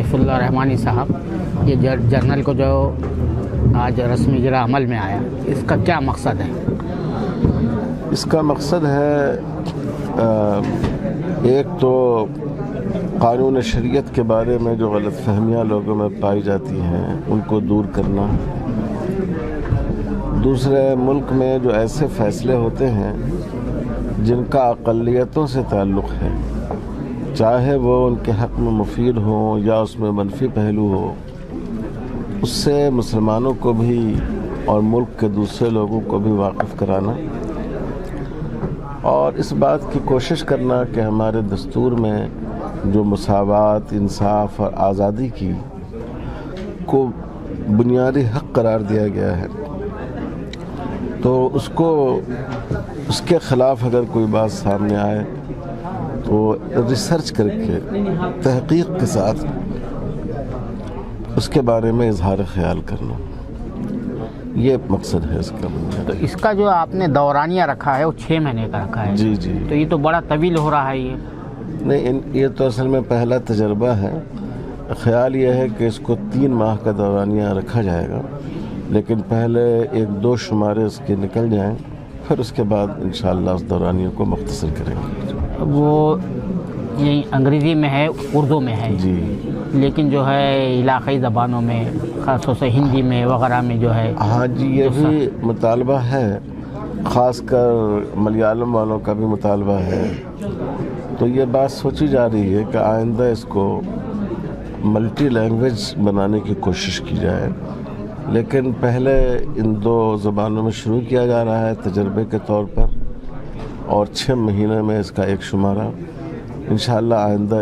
सैफुल्लाह रहमानी साहब, ये जर्नल को जो आज रस्मी इजरा अमल में आया, इसका क्या मकसद है? इसका मकसद है एक तो कानून शरीयत के बारे में जो गलत फहमियाँ लोगों में पाई जाती हैं उनको दूर करना। दूसरे, मुल्क में जो ऐसे फ़ैसले होते हैं जिनका अक़लियतों से ताल्लुक़ है, चाहे वो उनके हक़ में मुफीद हो या उसमें मनफी पहलू हो, उससे मुसलमानों को भी और मुल्क के दूसरे लोगों को भी वाकिफ़ कराना और इस बात की कोशिश करना कि हमारे दस्तूर में जो मसावात, इंसाफ और आज़ादी की को बुनियादी हक़ करार दिया गया है, तो उसके ख़िलाफ़ अगर कोई बात सामने आए तो रिसर्च करके तहक़ीक़ के साथ उसके बारे में इजहार ख़याल करना, ये मकसद है इसका। तो इसका जो आपने दौरानिया रखा है वो 6 महीने का रखा है। जी जी। तो ये तो बड़ा तवील हो रहा है ये। नहीं, ये तो असल में पहला तजर्बा है। ख़याल ये है कि इसको 3 माह का दौरानिया रखा जाएगा, लेकिन पहले 1-2 शुमारे उसके निकल जाएं, फिर उसके बाद इंशाअल्लाह उस दौरानिया को मुख्तसर करेंगे। वो ये अंग्रेज़ी में है, उर्दू में है जी, लेकिन जो है इलाक़ाई ज़बानों में, ख़ास तौर से हिंदी में वगैरह में जो है। हाँ जी, ये भी मुतालबा है, ख़ासकर मलयालम वालों का भी मुतालबा है। तो ये बात सोची जा रही है कि आइंदा इसको मल्टी लैंग्वेज बनाने की कोशिश की जाए, लेकिन पहले इन 2 ज़बानों में शुरू किया जा रहा है तजर्बे के तौर पर, और 6 महीने में इसका एक शुमारा। इंशाअल्लाह आइंदा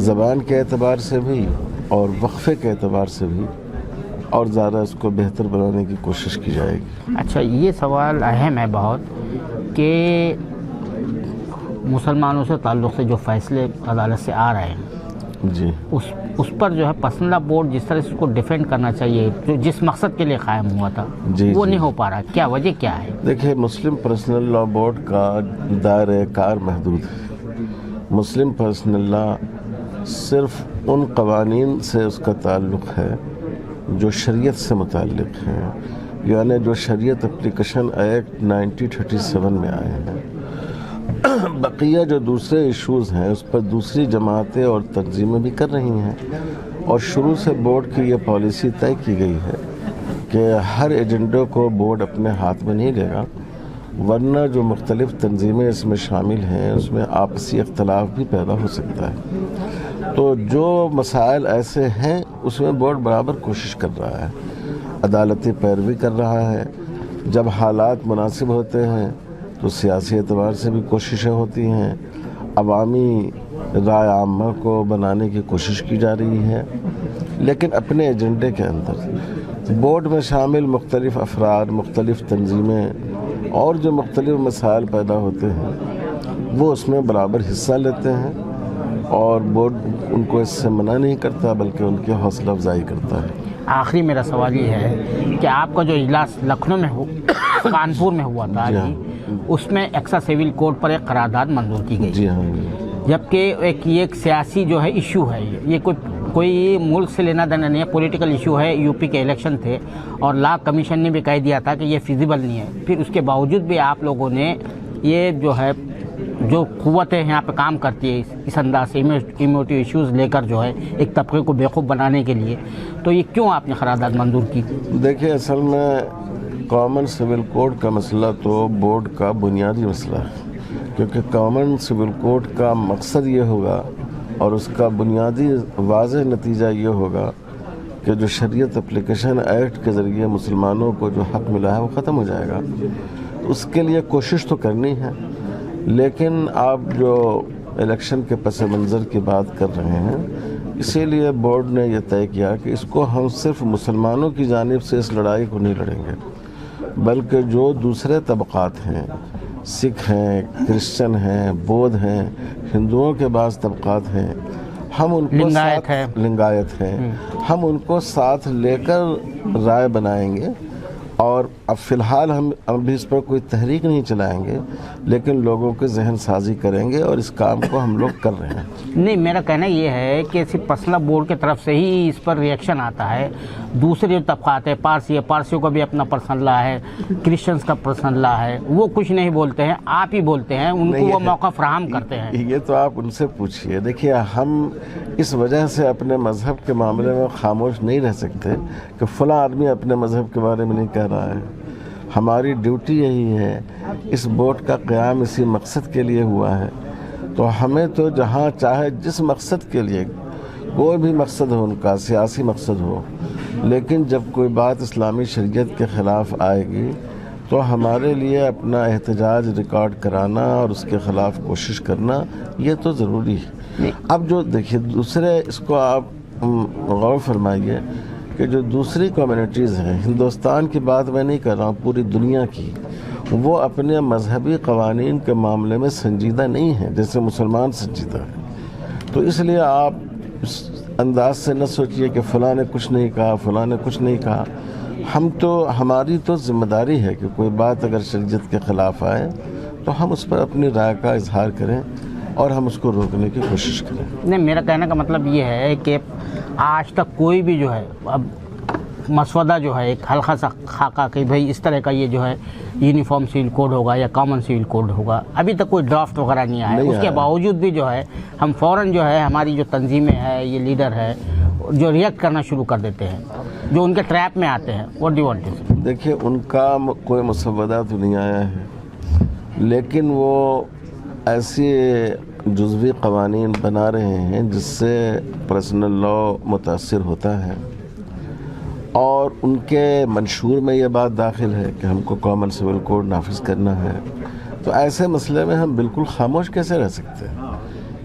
ज़बान के एतबार से भी और वक्फ़े के एतबार से भी और ज़्यादा इसको बेहतर बनाने की कोशिश की जाएगी। अच्छा, ये सवाल अहम है बहुत कि मुसलमानों से ताल्लुक़ से जो फ़ैसले अदालत से आ रहे हैं जी, उस पर जो है पर्सनल लॉ बोर्ड जिस तरह से उसको डिफेंड करना चाहिए, जो जिस मकसद के लिए कायम हुआ था, जी, वो जी, नहीं हो पा रहा। क्या वजह क्या है? देखिए, मुस्लिम पर्सनल लॉ बोर्ड का दायरे कार महदूद है। मुस्लिम पर्सनल लॉ सिर्फ उन कवानीन से उसका ताल्लुक़ है जो शरीयत से मुताल्लिक़ हैं, यानी जो शरीयत एप्लीकेशन एक्ट 1937 में आए हैं। बकिया जो दूसरे इश्यूज़ हैं उस पर दूसरी जमातें और तंजीमें भी कर रही हैं, और शुरू से बोर्ड की ये पॉलिसी तय की गई है कि हर एजेंडे को बोर्ड अपने हाथ में नहीं लेगा, वरना जो मुख्तलिफ़ तंजीमें इसमें शामिल हैं उसमें आपसी इख्तलाफ भी पैदा हो सकता है। तो जो मसाइल ऐसे हैं उसमें बोर्ड बराबर कोशिश कर रहा है, अदालती पैरवी कर रहा है। जब हालात मुनासिब होते हैं तो सियासी एतबार से भी कोशिशें होती हैं, अवामी राय आम्मा को बनाने की कोशिश की जा रही है, लेकिन अपने एजेंडे के अंदर बोर्ड में शामिल मुख्तलिफ़ अफराद, मुख्तलिफ़ तंजीमें और जो मुख्तलिफ़ मसाइल पैदा होते हैं वो उसमें बराबर हिस्सा लेते हैं, और बोर्ड उनको इससे मना नहीं करता बल्कि उनकी हौसला अफजाई करता है। आखिरी मेरा सवाल ये है कि आपका जो इजलास लखनऊ में कानपुर में हुआ था, उसमें एक्सा सिविल कोड पर एक करारदाद मंजूर की गई। जी हाँ, जबकि एक सियासी जो है इशू है, ये कोई मुल्क से लेना देना नहीं है, पॉलिटिकल इशू है। यूपी के इलेक्शन थे और लॉ कमीशन ने भी कह दिया था कि ये फिजिबल नहीं है। फिर उसके बावजूद भी आप लोगों ने ये जो है जो क़ुव्वतें यहाँ पे काम करती है इस अंदाज से इमोटिव इश्यूज़ लेकर जो है एक तबके को बेवकूफ़ बनाने के लिए, तो ये क्यों आपने करारदाद मंजूर की? देखिए, असल में कॉमन सिविल कोड का मसला तो बोर्ड का बुनियादी मसला है, क्योंकि कॉमन सिविल कोड का मकसद ये होगा और उसका बुनियादी वाज़ेह नतीजा ये होगा कि जो शरीयत एप्लीकेशन एक्ट के ज़रिए मुसलमानों को जो हक़ मिला है वो ख़त्म हो जाएगा। उसके लिए कोशिश तो करनी है, लेकिन आप जो इलेक्शन के पस मंज़र की बात कर रहे हैं, इसीलिए बोर्ड ने यह तय किया कि इसको हम सिर्फ मुसलमानों की जानिब से इस लड़ाई को नहीं लड़ेंगे, बल्कि जो दूसरे तबक़ात हैं, सिख हैं, क्रिश्चन हैं, बौद्ध हैं, हिंदुओं के बाज़ तबक़ात हैं, हम उनको लिंगायत हैं, हम उनको साथ लेकर राय बनाएंगे اور اب فی الحال ہم ابھی اس پر کوئی تحریک نہیں چلائیں گے، لیکن لوگوں کے ذہن سازی کریں گے اور اس کام کو ہم لوگ کر رہے ہیں۔ نہیں، میرا کہنا یہ ہے کہ صرف مسئلہ بورڈ کی طرف سے ہی اس پر ریئیکشن آتا ہے، دوسرے جو طبقات ہیں، پارسیوں کا بھی اپنا پرسنل لا ہے، کرسچنز کا پرسنل لا ہے، وہ کچھ نہیں بولتے ہیں، آپ ہی بولتے ہیں، ان کو وہ موقع فراہم کرتے ہیں۔ یہ تو آپ ان سے پوچھئے۔ دیکھیے، ہم اس وجہ سے اپنے مذہب کے معاملے میں خاموش نہیں رہ سکتے کہ فلاں آدمی اپنے مذہب کے بارے میں نہیں کہہ رہا ہے۔ ہماری ڈیوٹی یہی ہے، اس بورڈ کا قیام اسی مقصد کے لیے ہوا ہے، تو ہمیں تو جہاں چاہے جس مقصد کے لیے، کوئی بھی مقصد ہو ان کا، سیاسی مقصد ہو، لیکن جب کوئی بات اسلامی شریعت کے خلاف آئے گی تو ہمارے لیے اپنا احتجاج ریکارڈ کرانا اور اس کے خلاف کوشش کرنا یہ تو ضروری ہے۔ اب جو دیکھیے دوسرے، اس کو آپ غور فرمائیے کہ جو دوسری کمیونٹیز ہیں، ہندوستان کی بات میں نہیں کر رہا ہوں، پوری دنیا کی، وہ اپنے مذہبی قوانین کے معاملے میں سنجیدہ نہیں ہیں جیسے مسلمان سنجیدہ ہیں۔ تو اس لیے آپ اس انداز سے نہ سوچئے کہ فلاں نے کچھ نہیں کہا، فلاں نے کچھ نہیں کہا۔ ہماری تو ذمہ داری ہے کہ کوئی بات اگر شریعت کے خلاف آئے تو ہم اس پر اپنی رائے کا اظہار کریں اور ہم اس کو روکنے کی کوشش کریں۔ نہیں، میرا کہنے کا مطلب یہ ہے کہ آج تک کوئی بھی جو ہے اب مسودہ جو ہے ایک ہلکا سا خاکہ کہ بھئی اس طرح کا یہ جو ہے یونیفارم سول کوڈ ہوگا یا کامن سول کوڈ ہوگا، ابھی تک کوئی ڈرافٹ وغیرہ نہیں آیا ہے۔ اس کے باوجود بھی جو ہے ہم فوراً جو ہے ہماری جو تنظیمیں ہیں، یہ لیڈر ہے، جو ریئیکٹ کرنا شروع کر دیتے ہیں، جو ان کے ٹریپ میں آتے ہیں۔ What do you want to say? دیکھیے، ان کا کوئی مسودہ تو نہیں آیا ہے، لیکن وہ ایسی جزوی قوانین بنا رہے ہیں جس سے پرسنل لا متاثر ہوتا ہے، اور ان کے منشور میں یہ بات داخل ہے کہ ہم کو کامن سول کوڈ نافذ کرنا ہے۔ تو ایسے مسئلے میں ہم بالکل خاموش کیسے رہ سکتے ہیں؟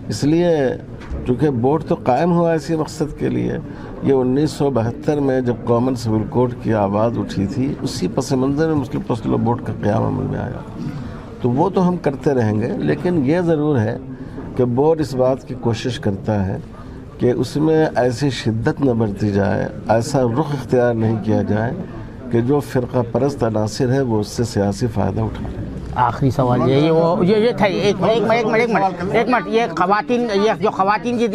اس لیے چونکہ بورڈ تو قائم ہوا اسی مقصد کے لیے، یہ 1972 میں جب کامن سول کوڈ کی آواز اٹھی تھی، اسی پس منظر میں مسلم پرسنل لا بورڈ کا قیام عمل میں آیا۔ تو وہ تو ہم کرتے رہیں گے، لیکن یہ ضرور ہے کہ بورڈ اس بات کی کوشش کرتا ہے کہ اس میں ایسی شدت نہ برتی جائے، ایسا رخ اختیار نہیں کیا جائے کہ جو فرقہ پرست عناصر ہے وہ اس سے سیاسی فائدہ اٹھا لیں۔ آخری سوال یہ تھا، ایک منٹ، یہ خواتین، یہ جو خواتین کی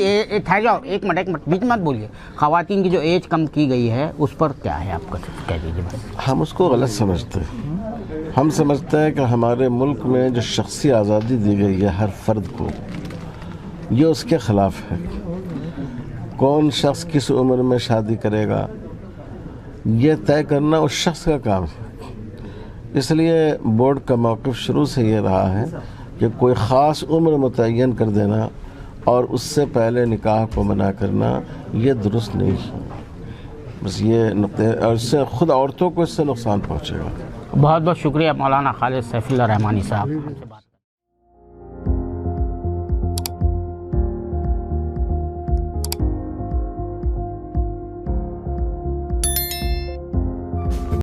ٹھہر جاؤ، ایک منٹ بیچ مت بولیے، خواتین کی جو ایج کم کی گئی ہے اس پر کیا ہے آپ کا کہہ دیجیے بھائی؟ ہم اس کو غلط سمجھتے ہیں۔ ہم سمجھتے ہیں کہ ہمارے ملک میں جو شخصی آزادی دی گئی ہے ہر فرد کو، یہ اس کے خلاف ہے۔ کون شخص کس عمر میں شادی کرے گا یہ طے کرنا اس شخص کا کام ہے۔ اس لیے بورڈ کا موقف شروع سے یہ رہا ہے کہ کوئی خاص عمر متعین کر دینا اور اس سے پہلے نکاح کو منع کرنا یہ درست نہیں ہے۔ بس یہ نقطے، اور اس سے خود عورتوں کو اس سے نقصان پہنچے گا۔ بہت بہت شکریہ مولانا خالد سیف اللہ رحمانی صاحب۔